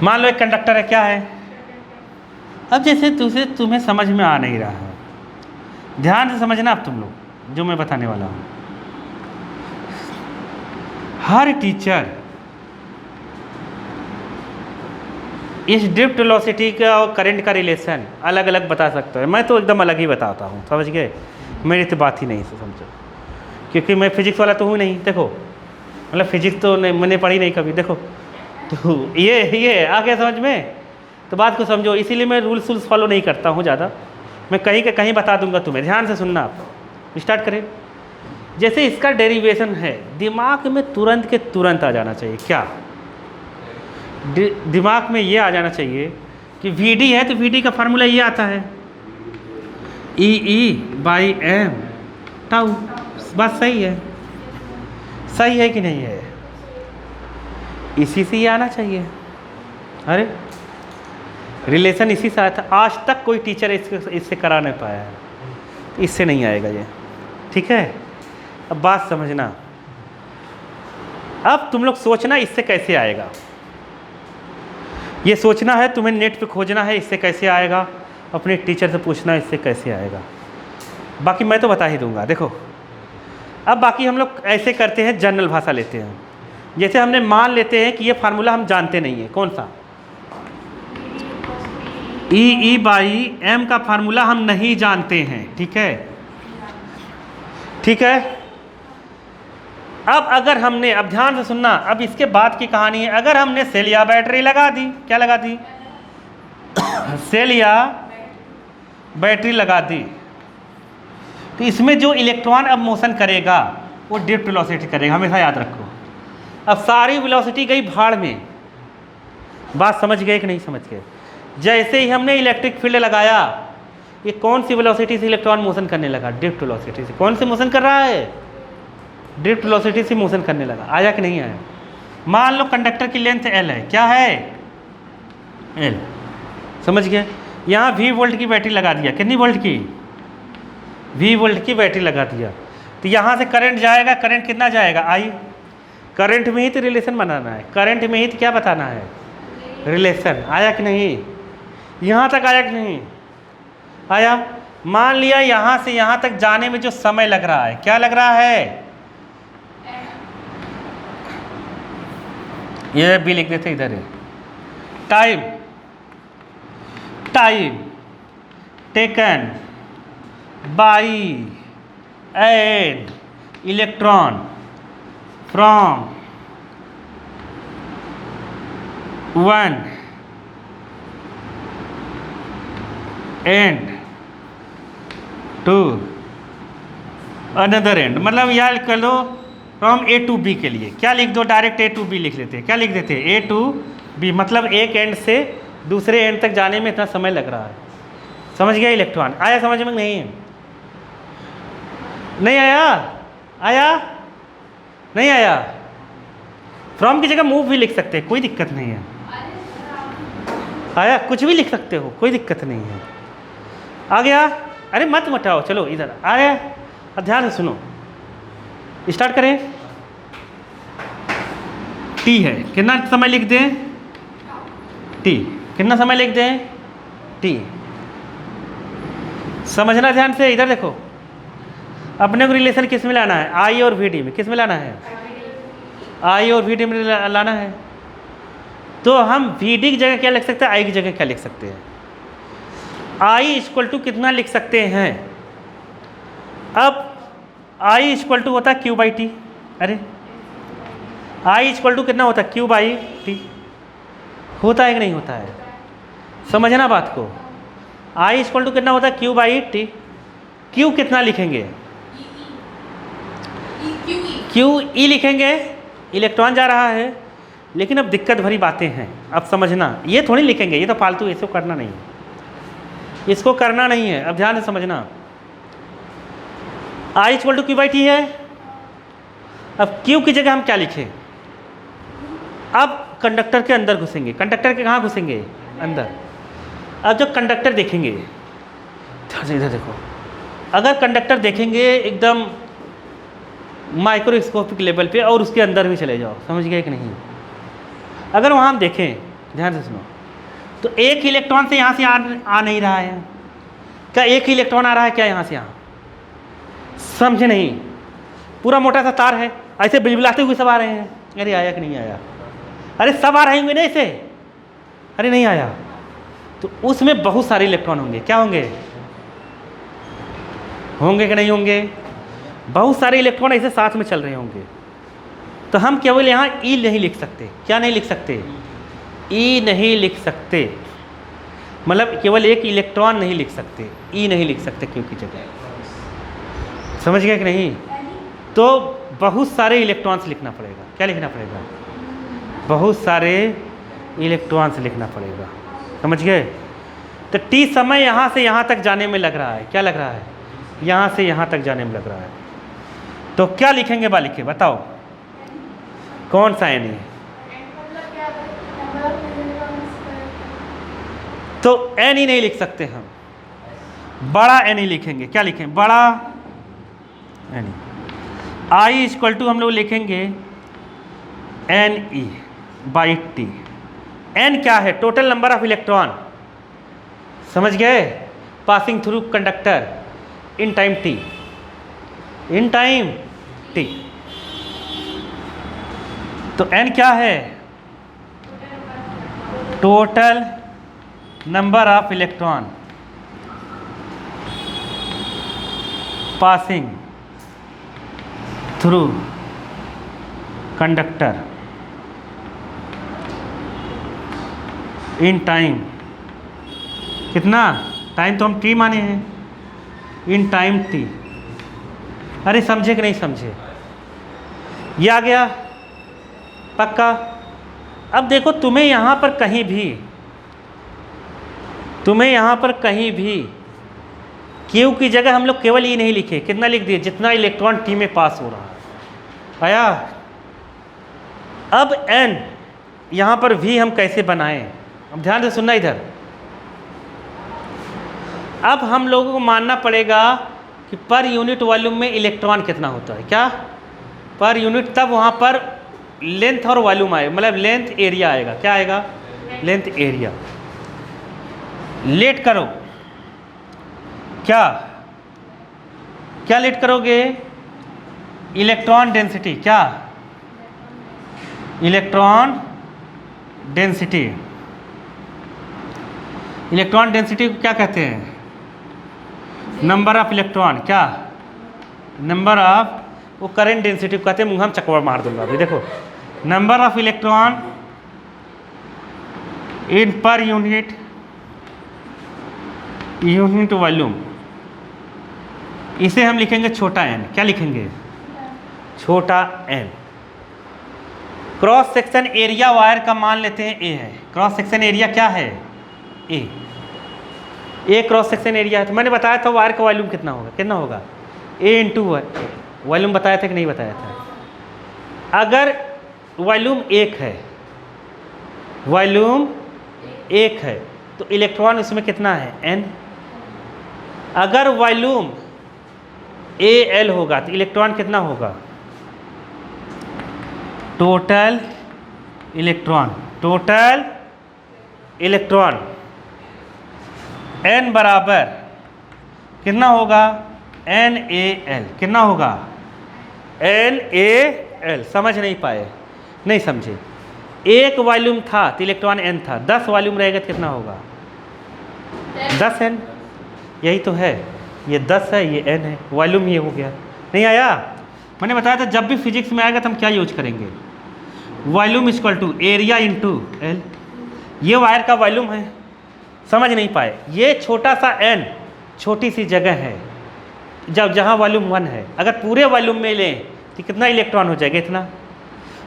मान लो एक कंडक्टर है, क्या है। अब जैसे तुम्हें समझ में आ नहीं रहा है, ध्यान से समझना अब तुम लोग जो मैं बताने वाला हूँ। हर टीचर इस ड्रिफ्ट वेलोसिटी का और करंट का रिलेशन अलग अलग बता सकता है। मैं तो एकदम अलग ही बताता हूँ, समझ गए। मेरी तो बात ही नहीं से समझो, क्योंकि मैं फिजिक्स वाला तो हूँ नहीं। देखो मतलब फिजिक्स तो नहीं, मैंने पढ़ी नहीं कभी। देखो तो ये आ गया समझ में, तो बात को समझो। इसीलिए मैं रूल्स फॉलो नहीं करता हूँ ज़्यादा। मैं कहीं के कहीं बता दूंगा तुम्हें, ध्यान से सुनना। आप स्टार्ट करें। जैसे इसका डेरिवेशन है, दिमाग में तुरंत के तुरंत आ जाना चाहिए। क्या दिमाग में ये आ जाना चाहिए कि वी है तो वी का फार्मूला ये आता है, E/m टाउ। बात सही है, सही है कि नहीं है? इसी से ये आना चाहिए। अरे रिलेशन इसी से आया था। आज तक कोई टीचर इससे करा नहीं पाया है, इससे नहीं आएगा ये, ठीक है। अब बात समझना। अब तुम लोग सोचना इससे कैसे आएगा, ये सोचना है तुम्हें, नेट पे खोजना है इससे कैसे आएगा, अपने टीचर से पूछना इससे कैसे आएगा। बाकी मैं तो बता ही दूंगा। देखो अब बाकी हम लोग ऐसे करते हैं, जनरल भाषा लेते हैं। जैसे हमने मान लेते हैं कि ये फार्मूला हम जानते नहीं है, कौन सा E/m का फार्मूला हम नहीं जानते हैं, ठीक है, ठीक है। अब अगर हमने, अब ध्यान से सुनना, अब इसके बाद की कहानी है। अगर हमने सेल या बैटरी लगा दी, क्या लगा दी सेल या बैटरी लगा दी, तो इसमें जो इलेक्ट्रॉन अब मोशन करेगा वो ड्रिफ्ट वेलोसिटी करेगा, हमेशा याद रखो। अब सारी वेलोसिटी गई भाड़ में। बात समझ गए कि नहीं समझ गए? जैसे ही हमने इलेक्ट्रिक फील्ड लगाया, ये कौन सी वेलोसिटी से इलेक्ट्रॉन मोशन करने लगा? ड्रिफ्ट वेलोसिटी से। कौन से मोशन कर रहा है? ड्रिफ्ट वेलोसिटी से मोशन करने लगा। आया कि नहीं आया? मान लो कंडक्टर की लेंथ L है, क्या है? L, समझ गए। यहाँ V वोल्ट की बैटरी लगा दिया, कितनी वोल्ट की? V वोल्ट की बैटरी लगा दिया, तो यहाँ से करंट जाएगा। करंट कितना जाएगा? I। करंट में ही तो रिलेशन बनाना है, करंट में ही तो क्या बताना है? रिलेशन। आया कि नहीं? यहाँ तक आया कि नहीं आया? मान लिया यहाँ से यहाँ तक जाने में जो समय लग रहा है, क्या लग रहा है? ये भी लिख देते इधर है, time. Time taken by an electron from one end to another end. मतलब यार कर लो फ्रॉम A to B के लिए क्या लिख दो? डायरेक्ट A to B लिख लेते हैं। क्या लिख देते हैं? A to B। मतलब एक एंड से दूसरे एंड तक जाने में इतना समय लग रहा है। समझ गया इलेक्ट्रॉन? आया समझ में? नहीं नहीं आया? आया नहीं आया? फ्रॉम की जगह मूव भी लिख सकते हैं, कोई दिक्कत नहीं है। आया? कुछ भी लिख सकते हो, कोई दिक्कत नहीं है। आ गया? अरे मत मटाओ, चलो इधर आया। अब ध्यान से सुनो, स्टार्ट करें। T है, कितना समय लिख दें? T। कितना समय लिख दें? T। समझना ध्यान से, इधर देखो। अपने को रिलेशन किस में लाना है? I और VD में। किस में लाना है? I और VD में लाना है। तो हम VD की जगह क्या लिख सकते हैं? I की जगह क्या लिख सकते हैं? I इक्वल टू कितना लिख सकते हैं? अब I इक्वल टू होता है Q/T। अरे I इक्वल टू कितना होता है? Q/T। होता है कि नहीं होता है? समझना बात को। I इक्वल टू कितना होता है? Q/T। Q कितना लिखेंगे? QE लिखेंगे, इलेक्ट्रॉन जा रहा है। लेकिन अब दिक्कत भरी बातें हैं, अब समझना। ये थोड़ी लिखेंगे, ये तो फालतू, इसको करना नहीं है, इसको करना नहीं है। अब ध्यान से समझना। I इक्वल टू Q/T है। अब Q की जगह हम क्या लिखें? अब कंडक्टर के अंदर घुसेंगे। कंडक्टर के कहाँ घुसेंगे? अंदर। अब जब कंडक्टर देखेंगे, ध्यान से इधर देखो, अगर कंडक्टर देखेंगे एकदम माइक्रोस्कोपिक लेवल पे और उसके अंदर भी चले जाओ, समझ गए कि नहीं? अगर वहाँ हम देखें ध्यान से सुनो। तो एक इलेक्ट्रॉन से यहाँ से आ नहीं रहा है। क्या एक ही इलेक्ट्रॉन आ रहा है क्या यहाँ से यहाँ? समझे नहीं? पूरा मोटा सा तार है, ऐसे बिलबिलाते हुए सब आ रहे हैं। अरे आया कि नहीं आया? अरे सब आ रहे होंगे ना ऐसे। अरे नहीं आया। तो उसमें बहुत सारे इलेक्ट्रॉन होंगे। क्या होंगे? होंगे कि नहीं होंगे? बहुत सारे इलेक्ट्रॉन ऐसे साथ में चल रहे होंगे। तो हम केवल यहाँ ई नहीं लिख सकते। क्या नहीं लिख सकते? ई नहीं लिख सकते, मतलब केवल एक इलेक्ट्रॉन नहीं लिख सकते, ई नहीं लिख सकते क्यों की जगह। समझ गए कि नहीं? तो बहुत सारे इलेक्ट्रॉन्स लिखना पड़ेगा। क्या लिखना पड़ेगा? बहुत सारे इलेक्ट्रॉन्स लिखना पड़ेगा। समझ गए? तो टी समय यहाँ से यहाँ तक जाने में लग रहा है। क्या लग रहा है? यहाँ से यहाँ तक जाने में लग रहा है। तो क्या लिखेंगे बा लिखे बताओ, कौन सा एन है? तो एन ही नहीं लिख सकते हम, बड़ा एन ही लिखेंगे। क्या लिखें? बड़ा एन। आई इक्वल टू हम लोग लिखेंगे N E by T. N क्या है? Total number of electron. समझ गए? Passing through conductor in time T, in time T. तो एन क्या है? Total number of electron passing through conductor in time. कितना टाइम? तो हम टी माने हैं, इन टाइम टी। अरे समझे कि नहीं समझे? ये आ गया पक्का। अब देखो तुम्हें यहाँ पर कहीं भी क्यू की जगह हम लोग केवल ई नहीं लिखे। कितना लिख दिए? जितना इलेक्ट्रॉन टी में पास हो रहा है। आया? अब एन यहाँ पर भी हम कैसे बनाएं? अब ध्यान से सुनना इधर। अब हम लोगों को मानना पड़ेगा कि पर यूनिट वॉल्यूम में इलेक्ट्रॉन कितना होता है। क्या? Per unit. तब वहाँ पर लेंथ और वॉल्यूम आएगा, मतलब लेंथ एरिया आएगा। क्या आएगा? Length area. लेट करो। क्या क्या लेट करोगे? Electron density. क्या? Electron density. इलेक्ट्रॉन डेंसिटी को क्या कहते हैं? Number of electron. क्या? नंबर ऑफ, वो करंट डेंसिटी को कहते हैं। मुँह हम चकवा मार दूंगा अभी। देखो, number of electron in per unit volume. इसे हम लिखेंगे छोटा एन। क्या लिखेंगे? छोटा N. Cross section area wire का मान लेते हैं ए है। क्रॉस सेक्शन एरिया क्या है? ए क्रॉस सेक्शन एरिया है। तो मैंने बताया था वायर का वॉल्यूम कितना होगा? कितना होगा? ए इंटू वॉल्यूम बताया था कि नहीं बताया था? अगर वॉल्यूम 1 है, वॉल्यूम 1 है, तो इलेक्ट्रॉन इसमें कितना है? एन। अगर वॉल्यूम ए एल होगा तो इलेक्ट्रॉन कितना होगा? टोटल इलेक्ट्रॉन एन बराबर कितना होगा? N A L. कितना होगा? N A L. समझ नहीं पाए? नहीं समझे? एक वॉल्यूम था तो इलेक्ट्रॉन एन था। 10 वॉल्यूम रहेगा तो कितना होगा? 10 एन। यही तो है, ये 10 है, ये एन है। वॉल्यूम ये हो गया। नहीं आया? मैंने बताया था जब भी फिजिक्स में आएगा तो हम क्या यूज करेंगे? Volume equal to area into L. ये वायर का वॉल्यूम है। समझ नहीं पाए? ये छोटा सा एन छोटी सी जगह है जहाँ वॉल्यूम 1 है। अगर पूरे वॉल्यूम में लें तो कितना इलेक्ट्रॉन हो जाएगा? इतना।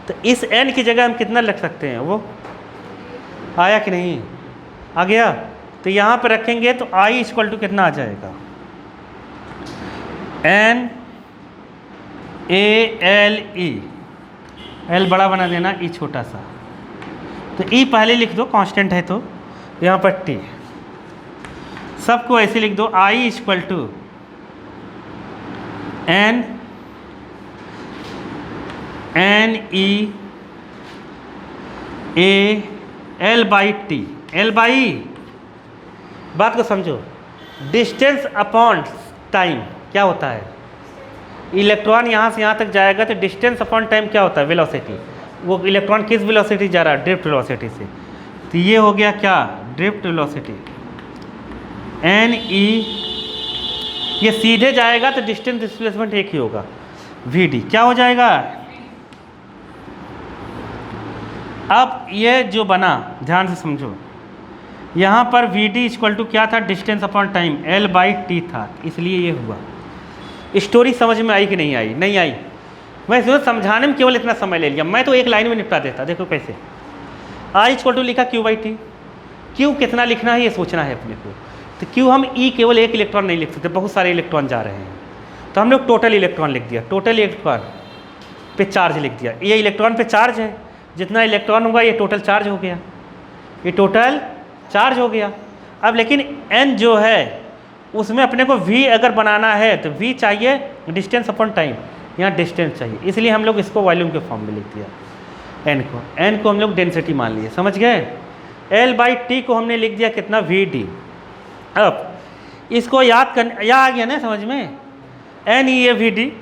तो इस एन की जगह हम कितना रख सकते हैं? वो आया कि नहीं? आ गया? तो यहाँ पर रखेंगे तो आई इक्वल टू कितना आ जाएगा? N A L E. L बड़ा बना देना, ई छोटा सा। तो ई पहले लिख दो, कांस्टेंट है तो। यहाँ पर टी सबको ऐसे लिख दो। I equal to N E A L by T, L by, बात को समझो, डिस्टेंस अपॉन टाइम क्या होता है, इलेक्ट्रॉन यहाँ से यहाँ तक जाएगा तो डिस्टेंस अपॉन टाइम क्या होता है, वेलोसिटी। वो इलेक्ट्रॉन किस वेलोसिटी जा रहा है, ड्रिफ्ट वेलोसिटी से। तो ये हो गया क्या, ड्रिफ्ट वेलोसिटी एन ई, ये सीधे जाएगा तो डिस्टेंस डिस्प्लेसमेंट एक ही होगा, वी डी क्या हो जाएगा। अब ये जो बना ध्यान से समझो, यहाँ पर वी डी इक्वल टू क्या था, distance upon time L by T था, इसलिए ये हुआ। स्टोरी समझ में आई कि नहीं आई, नहीं आई। मैं इसमें समझाने में केवल इतना समय ले लिया, मैं तो एक लाइन में निपटा देता। देखो कैसे, आई इक्वल टू लिखा क्यू बाई टी, क्यू कितना लिखना है ये सोचना है अपने को। तो क्यू हम ई केवल एक इलेक्ट्रॉन नहीं लिख सकते, बहुत सारे इलेक्ट्रॉन जा रहे हैं, तो हम लोग टोटल इलेक्ट्रॉन लिख दिया, टोटल इलेक्ट्रॉन पे चार्ज लिख दिया। ये इलेक्ट्रॉन पे चार्ज है, जितना इलेक्ट्रॉन होगा ये टोटल चार्ज हो गया, ये टोटल चार्ज हो गया। अब लेकिन एन जो है उसमें अपने को v अगर बनाना है तो v चाहिए डिस्टेंस अपॉन टाइम, यहाँ डिस्टेंस चाहिए, इसलिए हम लोग इसको वॉल्यूम के फॉर्म में लिख दिया। n को हम लोग डेंसिटी मान लिए, समझ गए। l बाई टी को हमने लिख दिया कितना, वी डी। अब इसको याद करने, यह आ गया ना समझ में, n E A V D,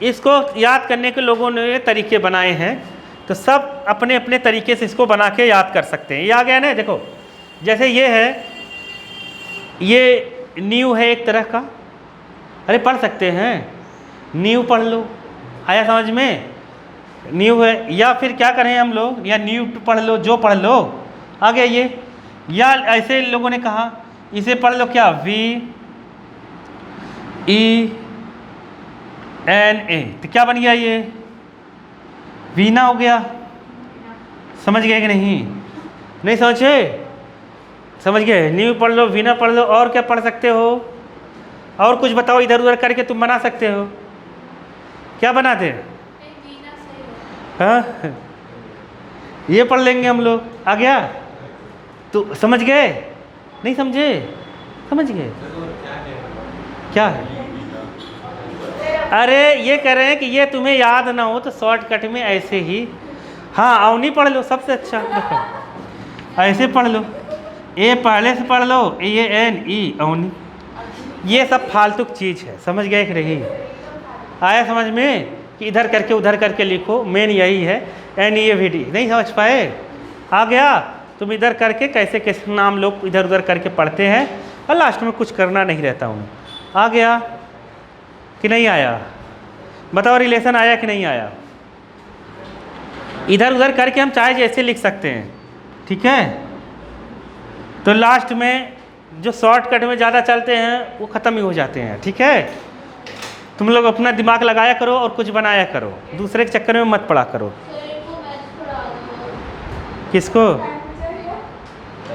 इसको याद करने के लोगों ने तरीके बनाए हैं, तो सब अपने अपने तरीके से इसको बना के याद कर सकते हैं। ये आ गया ना, देखो जैसे ये है, ये न्यू है एक तरह का, अरे पढ़ सकते हैं, न्यू पढ़ लो, आया समझ में, न्यू है। या फिर क्या करें हम लोग, या न्यू पढ़ लो, जो पढ़ लो, आ गया ये। या ऐसे लोगों ने कहा इसे पढ़ लो क्या, वी ई एन ए, तो क्या बन गया ये, वीना हो गया। समझ गए कि नहीं, नहीं समझे, समझ गए। न्यू पढ़ लो, वीना पढ़ लो, और क्या पढ़ सकते हो, और कुछ बताओ, इधर उधर करके तुम बना सकते हो, क्या बनाते हैं, हाँ ये पढ़ लेंगे हम लोग, आ गया। तो समझ गए, नहीं समझे, समझ गए क्या है। अरे ये कह रहे हैं कि ये तुम्हें याद ना हो तो शॉर्टकट में ऐसे ही, हाँ अवनी पढ़ लो सबसे अच्छा, देखो ऐसे पढ़ लो, ए पहले से पढ़ लो, ये एन ई अवनी, ये सब फालतू चीज़ है, समझ गए कि नहीं, आया समझ में, कि इधर करके उधर करके लिखो, मेन यही है। N E A V D नहीं समझ पाए, आ गया। तुम इधर करके कैसे कैसे नाम लोग इधर उधर करके पढ़ते हैं, और लास्ट में कुछ करना नहीं रहता हूँ। आ गया कि नहीं आया, बताओ रिलेशन आया कि नहीं आया। इधर उधर करके हम चाहे जैसे लिख सकते हैं, ठीक है। तो लास्ट में जो शॉर्टकट में ज़्यादा चलते हैं वो ख़त्म ही हो जाते हैं, ठीक है। तुम लोग अपना दिमाग लगाया करो और कुछ बनाया करो, दूसरे के चक्कर में मत पड़ा करो। किसको,